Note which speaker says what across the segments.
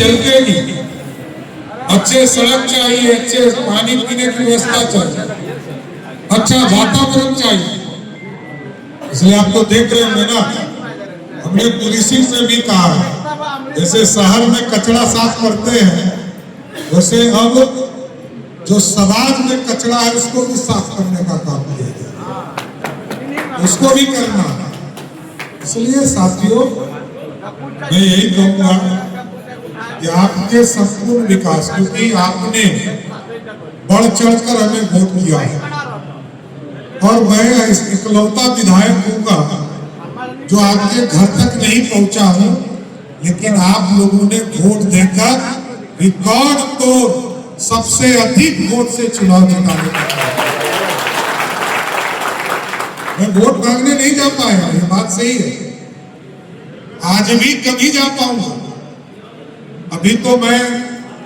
Speaker 1: झलकेगी। अच्छे सड़क चाहिए, अच्छे पानी पीने की व्यवस्था चाहिए, अच्छा वातावरण चाहिए। इसलिए आप तो देख रहे होंगे ना, हमने पुलिसिंग में भी कहा है, जैसे शहर में कचरा साफ करते हैं वैसे अब जो समाज में कचरा है उसको भी साफ करने का काम किया जाए, उसको भी करना। इसलिए साथियों मैं यही कहूंगा कि आपके संपूर्ण विकास, क्योंकि आपने बढ़ चढ़कर हमें वोट किया है और मैं इकलौता विधायक हूँगा जो आपके घर तक नहीं पहुंचा हूं, लेकिन आप लोगों ने वोट देकर रिकॉर्ड तोड़ सबसे अधिक वोट से चुनाव जिताने का। मैं वोट मांगने नहीं जा पाया, ये बात सही है, आज भी कभी जा पाऊंगा। अभी तो मैं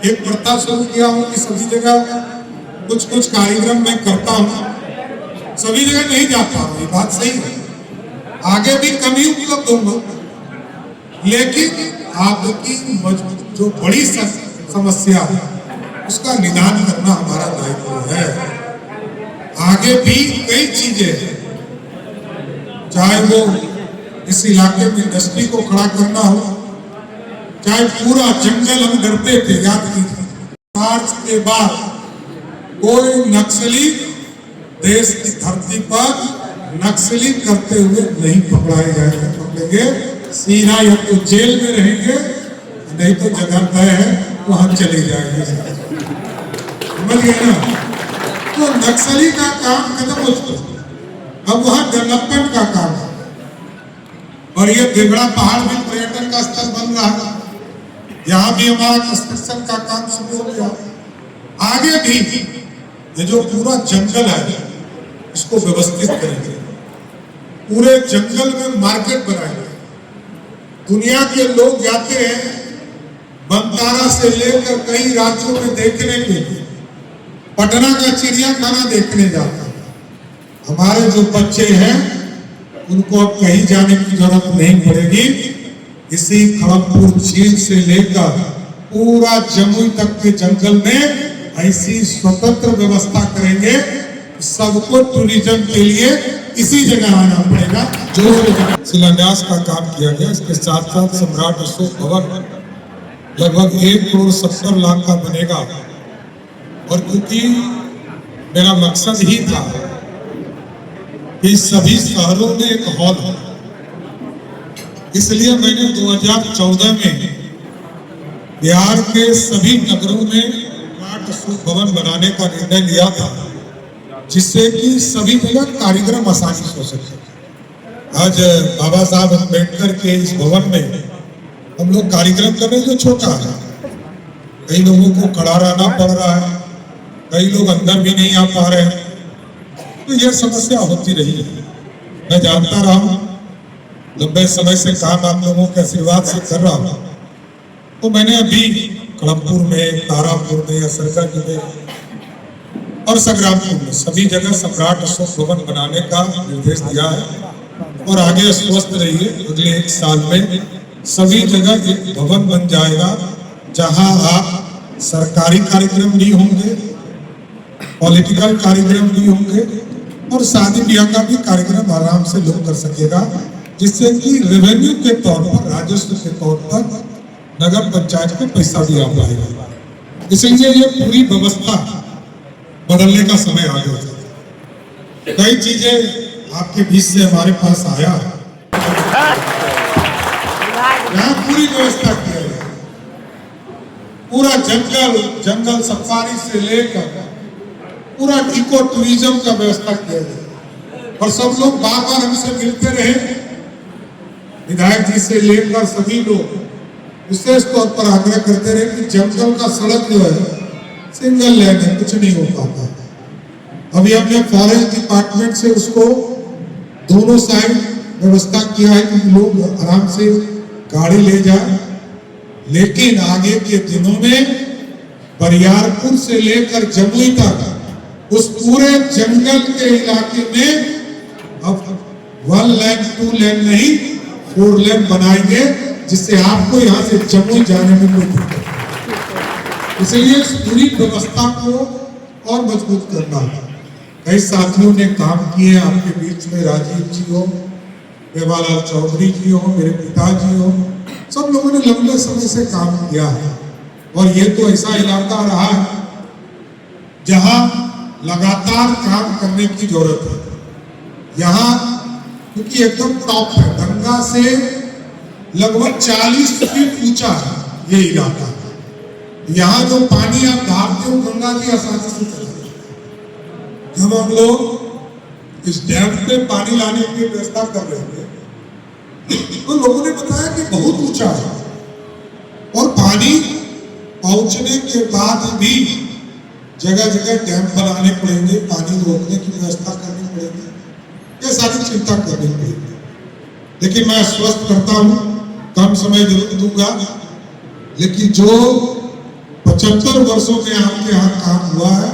Speaker 1: एक प्रथा शुरू किया हूं कि सभी जगह कुछ कुछ कार्यक्रम मैं करता हूं, सभी जगह नहीं जा पाऊंगा, ये बात सही है, आगे भी कभी उपलब्ध होगा, लेकिन आपकी जो बड़ी समस्या है उसका निदान करना हमारा दायित्व है। आगे भी कई चीजें हैं, चाहे वो इस इलाके में इंडस्ट्री को खड़ा करना हो, चाहे पूरा जंगल हम डरते थे, याद कीजिए मार्च के बाद कोई नक्सली देश की धरती पर नक्सली करते हुए नहीं पकड़ाए जाएंगे, पकड़ेंगे सीधा या तो जेल में रहेंगे, नहीं तो जगह तय है वहां चले जाएंगे। समझ गए ना? तो नक्सली का काम खत्म हो चुका, अब वहां डेवलपमेंट का काम है। और ये देवड़ा पहाड़ में पर्यटन का स्थल बन रहा है, यहाँ भी हमारा कंस्ट्रक्शन का काम शुरू हो गया। आगे भी ये जो पूरा जंगल है इसको व्यवस्थित करेंगे, पूरे जंगल में मार्केट बनाएंगे। दुनिया के लोग जाते हैं बमतारा से लेकर कई राज्यों में देखने के लिए, पटना का चिड़ियाखाना देखने जाते हैं। हमारे जो बच्चे हैं उनको अब कहीं जाने की जरूरत नहीं पड़ेगी, इसी खड़गपुर झील से लेकर पूरा जमुई तक के जंगल में ऐसी स्वतंत्र व्यवस्था करेंगे, सबको टूरिज्म के लिए इसी जगह आना पड़ेगा। जो शिलान्यास का काम किया गया, इसके साथ साथ सम्राट अशोक भवन लगभग 1,70,00,000 का बनेगा। और क्योंकि मेरा मकसद ही था कि सभी शहरों में एक हॉल हो, इसलिए मैंने 2014 में बिहार के सभी नगरों में सम्राट अशोक भवन बनाने का निर्णय लिया था, जिससे कि सभी जगह कार्यक्रम आसानी से हो सके। आज बाबा साहब अम्बेडकर के इस भवन में हम लोग कार्यक्रम कर रहे हैं जो छोटा है, कई लोगों को खड़ा रहना पड़ रहा है, कई लोग अंदर भी नहीं आ पा रहे हैं, तो यह समस्या होती रही है। मैं जानता रहा हूं, लंबे समय से काम आप लोगों के आशीर्वाद से कर रहा हूं, तो मैंने अभी खड़गपुर में, तारापुर में, असरगंज में और संग्रामपुर में सभी जगह सम्राट अशोक भवन बनाने का निर्देश दिया है। और आगे स्वस्थ रहिए, अगले 1 साल में सभी जगह एक भवन बन जाएगा जहां आप सरकारी कार्यक्रम भी होंगे, पॉलिटिकल कार्यक्रम भी होंगे और शादी ब्याह का भी कार्यक्रम आराम से लोग कर सकेगा, जिससे कि रेवेन्यू के तौर पर, राजस्व के तौर पर नगर पंचायत में पैसा भी आ पाएगा। इसलिए ये पूरी व्यवस्था बदलने का समय आ गया। कई चीजें आपके बीच से हमारे पास आया, यहाँ पूरी व्यवस्था की है, पूरा जंगल सफारी से लेकर पूरा इको टूरिज्म का व्यवस्था किया गया। और सब लोग बार बार हमसे मिलते रहे, विधायक जी से लेकर सभी लोग विशेष तौर पर आग्रह करते रहे कि जंगल का सड़क जो है सिंगल लेन है, कुछ नहीं हो पाता। अभी हमने फॉरेस्ट डिपार्टमेंट से उसको दोनों साइड व्यवस्था किया है कि लोग आराम से गाड़ी ले जाए, लेकिन आगे के दिनों में बरियारपुर से लेकर जमुई तक उस पूरे जंगल के इलाके में अब 1 लेन 2 लेन नहीं 4 लेन बनाएंगे, जिससे आपको यहाँ से जमुई जाने में कोई दिक्कत इसलिए इस पूरी व्यवस्था को और मजबूत करना है। कई साथियों ने काम किए आपके बीच में, राजीव जी हो, मेवालाल चौधरी जी हो, मेरे पिताजी हो, सब लोगों ने लंबे समय से काम किया है। और ये तो ऐसा इलाका रहा है जहां लगातार काम करने की जरूरत है। यहाँ क्योंकि एकदम टॉप है, गंगा से लगभग 40 फीट ऊंचा है ये इलाका। यहाँ जो पानी आप धारते हो गंगा जी आसानी से चला जाता है। जब हम लोग इस डैम पे पानी लाने की व्यवस्था कर रहे थे तो लोगों ने बताया कि बहुत ऊंचा है और पानी पहुंचने के बाद भी जगह जगह डैम बनाने पड़ेंगे, पानी रोकने की व्यवस्था करनी पड़ेगी, ये सारी चिंता करनी पड़ेगी। लेकिन मैं आश्वस्त करता हूं, कम समय जरूर दूंगा, लेकिन जो 75 वर्षों में आपके यहाँ काम हुआ है